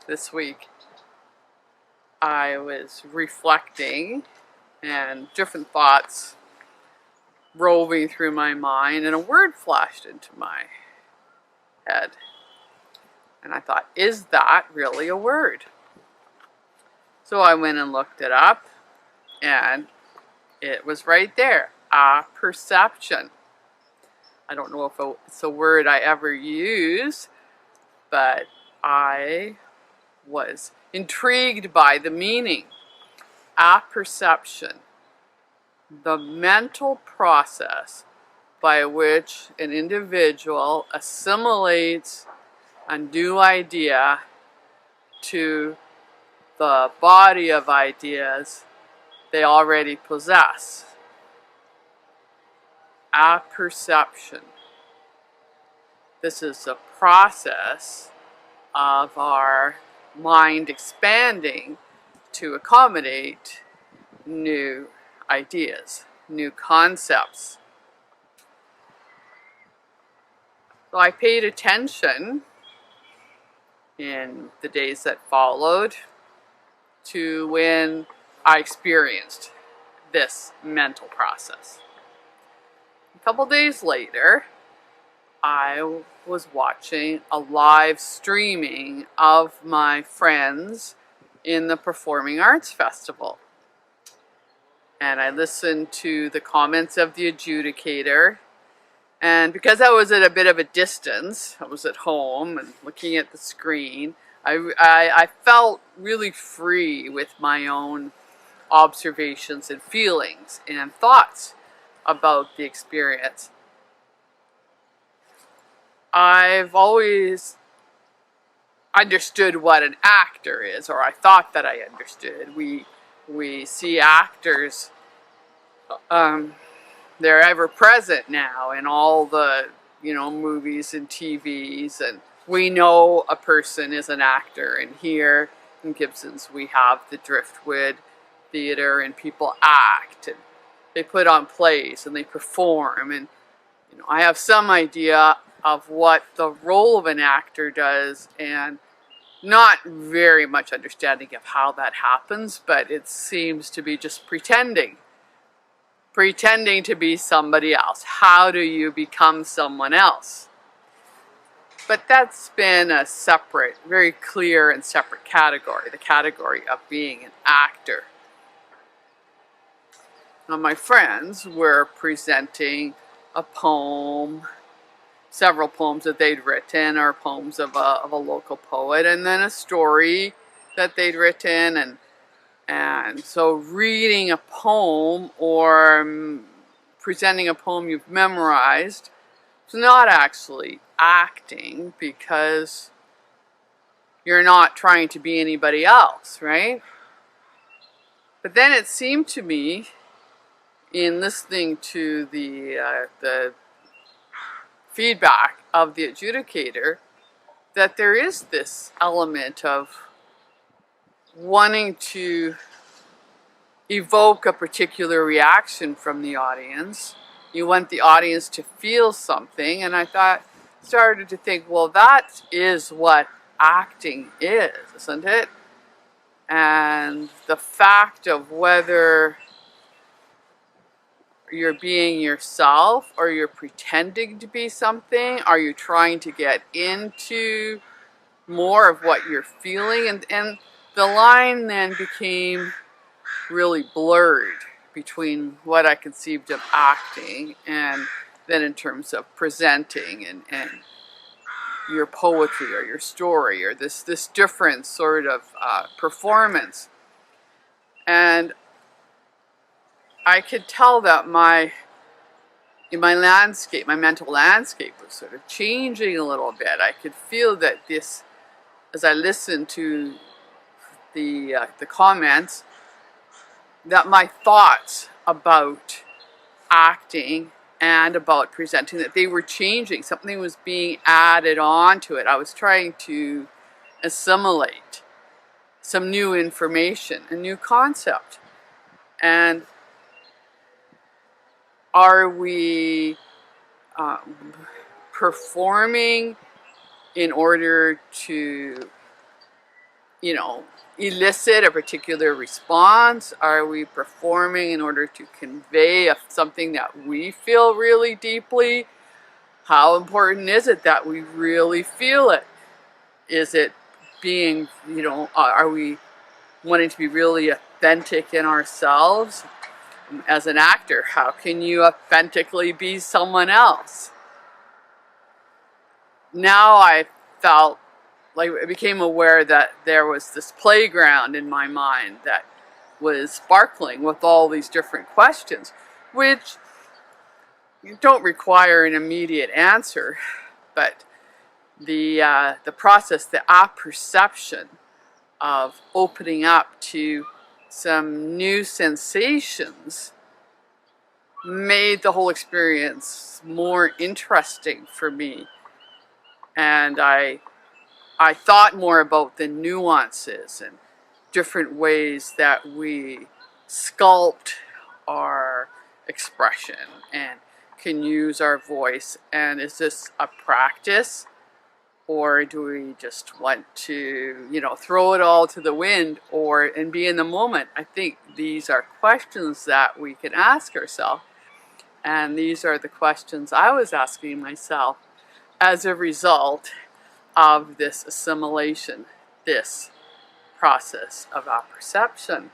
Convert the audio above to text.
this week I was reflecting and different thoughts roving through my mind, and a word flashed into my head. And I thought, is that really a word? So I went and looked it up, and it was right there. Apperception. I don't know if it's a word I ever use, but I was intrigued by the meaning. Apperception. The mental process by which an individual assimilates a new idea to the body of ideas they already possess. Apperception. This is a process of our mind expanding to accommodate new ideas, new concepts. So I paid attention in the days that followed to when I experienced this mental process. A couple days later, I was watching a live streaming of my friends in the Performing Arts Festival. And I listened to the comments of the adjudicator. And because I was at a bit of a distance, I was at home and looking at the screen, I felt really free with my own observations and feelings and thoughts about the experience. I've always understood what an actor is, or I thought that I understood. We see actors, they're ever present now in all the, movies and TVs, and we know a person is an actor. And here in Gibson's we have the Driftwood Theatre, and people act, and they put on plays, and they perform, and I have some idea of what the role of an actor does, and not very much understanding of how that happens, but it seems to be just pretending to be somebody else. How do you become someone else? But that's been a separate, very clear and separate category, the category of being an actor. Now, my friends were presenting a poem, several poems that they'd written, or poems of a local poet, and then a story that they'd written, and so reading a poem or presenting a poem you've memorized is not actually acting, because you're not trying to be anybody else, right? But then it seemed to me, in listening to the feedback of the adjudicator, that there is this element of wanting to evoke a particular reaction from the audience. You want the audience to feel something, and I started to think, well, that is what acting is, isn't it? And the fact of whether you're being yourself, or you're pretending to be something, are you trying to get into more of what you're feeling, and the line then became really blurred between what I conceived of acting, and then in terms of presenting and your poetry or your story, or this different sort of performance. And I could tell that my mental landscape was sort of changing a little bit. I could feel that this, as I listened to the comments, that my thoughts about acting and about presenting, that they were changing. Something was being added on to it. I was trying to assimilate some new information, a new concept. And are we performing in order to elicit a particular response? Are we performing in order to convey something that we feel really deeply? How important is it that we really feel it? Is it being, are we wanting to be really authentic in ourselves? As an actor, how can you authentically be someone else? Now I felt like I became aware that there was this playground in my mind that was sparkling with all these different questions, which don't require an immediate answer, but the process, the apperception of opening up to some new sensations made the whole experience more interesting for me. And I thought more about the nuances and different ways that we sculpt our expression and can use our voice. And is this a practice, or do we just want to, throw it all to the wind and be in the moment? I think these are questions that we can ask ourselves. And these are the questions I was asking myself as a result of this assimilation, this process of apperception.